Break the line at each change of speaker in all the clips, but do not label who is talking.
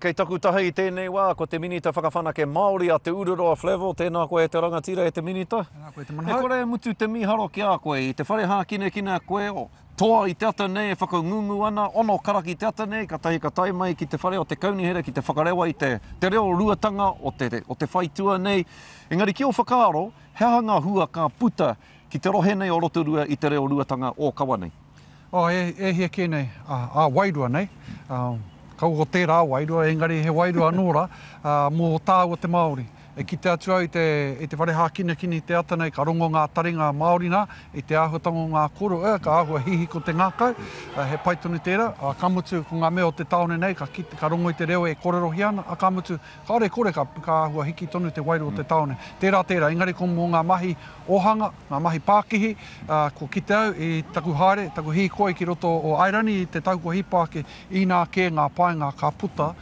Kei taku taha I tēnei wā, ko te minita whakawhanake Māori a te Ururoa Flevo, tēnā koe te rangatira e te minita.
Tēnā koe te manahau.
E kore mutu te miharo ki a koe, I te whare hākine kina koe o toa I te ata nei, e whakangungu ana, ono karaki te ata nei, ka tai mai ki te whare o te kaunihere, ki te whakarewa I te reo ruatanga o te whaitua nei. Engari ki o whakaaro, he hanga hua ka puta ki te rohe nei o Rotorua I te reo ruatanga o kawa nei.
E hia kē nei, a wairua nei. Kau ko tērā wairua, engari he wairua anōra, mō tāua te Māori. E ki te atu au I te whare hākina kini te ata nei, ka rongo ngā taringa Māori nā, I te āhuatango ngā koro, ka āhua hihi ko te ngākau, he paitonu tērā, ka mutu ko ngā mea o te taone nei, ka rongo I te reo e kororohi ana, ka mutu, ka ore kore ka āhua hiki tonu te wairua o te taone. Tērā, engari ko mō ngā mahi ohanga, ngā mahi Pākihi, ko ki te au I taku haere, taku hi koe ki roto o Airani, I te tauko hipāke, I nā kē ngā paenga ka puta,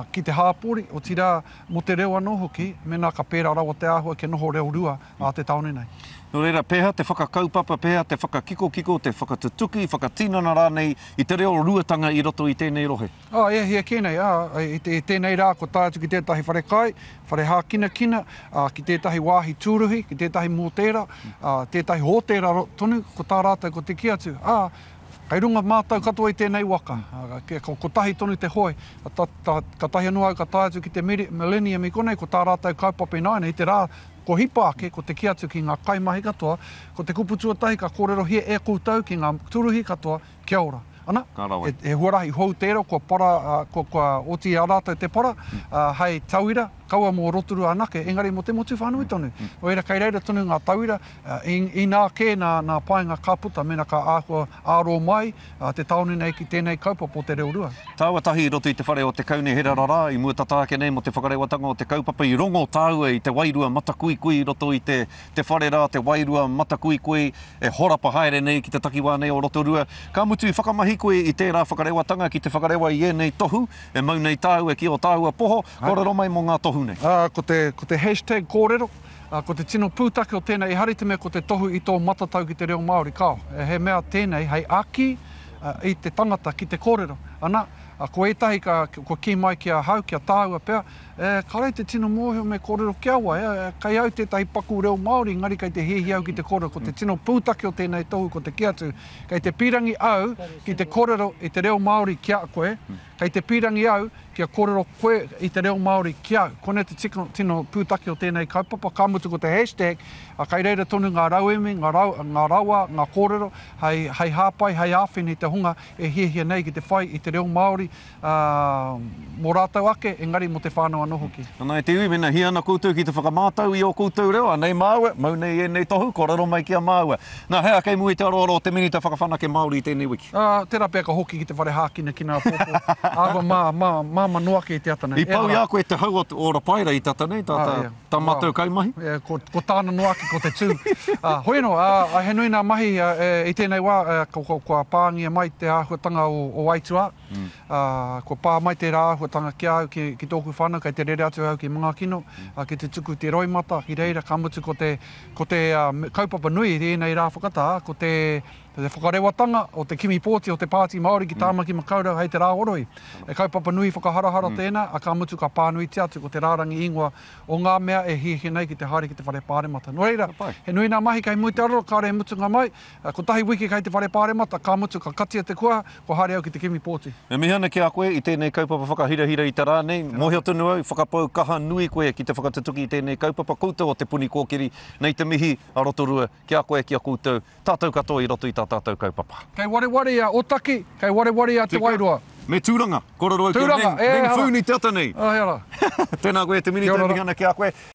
ki te hāpori, o tira mo te reo anō hoki, mena ka pērā rawa te āhua ke noho reo rua a te taone nei.
No reira, peha te whakakaupapa, peha te whakakiko, te whakatutuki, whakatinana rā nei I te reo ruatanga I roto I tēnei rohe.
Hia kēnei, I tēnei rā, ko tātu ki tētahi whare kai, whare hākina, ki tētahi wāhi tūruhi, ki tētahi mōtera, tētahi hōtera tonu, ko tā rātou ko te kiatu. Kei runga mātau katoa I tēnei waka, ko tahi tonu te hoi, ka tahi anua au ka tātu ki te millennium I konei, ko tā rātou kaupapa I naina, I te rā, ko hipāke, ko te kiatu ki ngā kaimahi katoa, ko te kuputuatahi ka kōrero hia e kūtau ki ngā turuhi katoa, kia ora. Ana, he huarahi hou tēro, ko oti a rātou te para, hei tauira, kaua mō Rotorua anake, engari mo te motu whānui tonu. Oira, kei reira tonu ngā tauira, I nā kē nā paenga ka puta, mena ka āhua āro mai, te taone nei ki tēnei kaupapa o te reo rua.
Tāua tahi roto I te whare o te kaunihera rara, I mua tataake nei mo te whakarewatanga o te kaupapa, I rongo tāua I te wairua matakui roto I te whare rā, te wairua matakui, e horapa haere nei ki te takiwā nei o Rotorua. Ka mutu I whakamahi koe I tērā whakarewatanga ki te whakarewa I nei tohu, e mau nei tāua ki o tāua poho, kōrero mai mō ngā tohu nei.
Ko te hashtag kōrero, ko te tino pūtake o tēnei harite mea ko te tohu I tō matatau ki te reo Māori kao. He mea tēnei, hei aki I te tangata ki te kōrero. Ana, ko etahi ko ki mai kia hau, kia tāua pēr, ka rei te tino mōhio me kōrero kia awa, kai au tētahi paku reo Māori, ngari kai te hihi au ki te kōrero, ko te tino pūtake o tēnei tohu ko te kiatu, kai te pirangi au ki te kōrero I te reo Māori kia koe, kai te pirangi au kia kōrero koe I te reo Māori kia au. Kone te tino pūtake o tēnei kaupapa, ka mutu ko te hashtag, kai reira tonu ngā rauemi, ngā rawa, ngā kōrero, hei hāpai, hei āwhini te hunga, e hia nei ki te whai I te reo Māori, mō rātau ake, engari mo te whānau anō hoki.
Nā te ui, mena hi ana koutou ki te whakamātau I o koutou reo, anei māua, mau nei e nei tohu, korero mai kia māua. Nā hea kei mui te aroro o te minita whakawhanake Māori I tēnei wiki.
Tērā pēr ka hoki ki te whare hākina ki nā pōpō. Āwa mā manoake I te ata nei.
I pau ia koe te hau o Rapaira I te ata nei, tā mātou kaumahi?
Ko tāna noaki ko te tū. Hoi anō, he nui nā mahi I tēnei wā, ko pāngia mai te āhuatanga o Waitua. Ko pā mai te āhuatanga kia au ki tōku whānau, kai te rere atu au ki mga kino, ki te tuku te roimata, ki reira ka mutu ko te kaupapa nui I nei rā whakata, ko te whakarewatanga o te kimi pōti o te pāti Māori ki tāmaki makaurau hei te rā oroi. E kaupapa nui whakaharahara tēnā, a ka mutu ka pānui te atu ko te rārangi ingoa o ngā mea e hihi nei ki te haere ki te whare pāremata. No reira, he nui nā mahi kai mui te aroro, ka re mutu ngā mai, ko tahi wiki kai te whare pāremata, ka mutu ka katia te kua, ko haere au ki te kimi pōti.
E mihana ki a koe I tēnei kaupapa whakahirahira I te rā nei, mohia tonu au, whakapau kaha nui koe ki te whakatutuki I tēnei kaupapa, koutou o te puni kōkiri, nei te mihi a Rotorua, ki a koe ki a koutou, tātou katoa I roto I tātou kaupapa.
Kei wareware a Otaki, kei wareware a te Wairua.
Me tūranga, kororo ki a Neng Fūni te ata nei.
Hea rā.
Tēnā koe te minita, mihana ki a koe.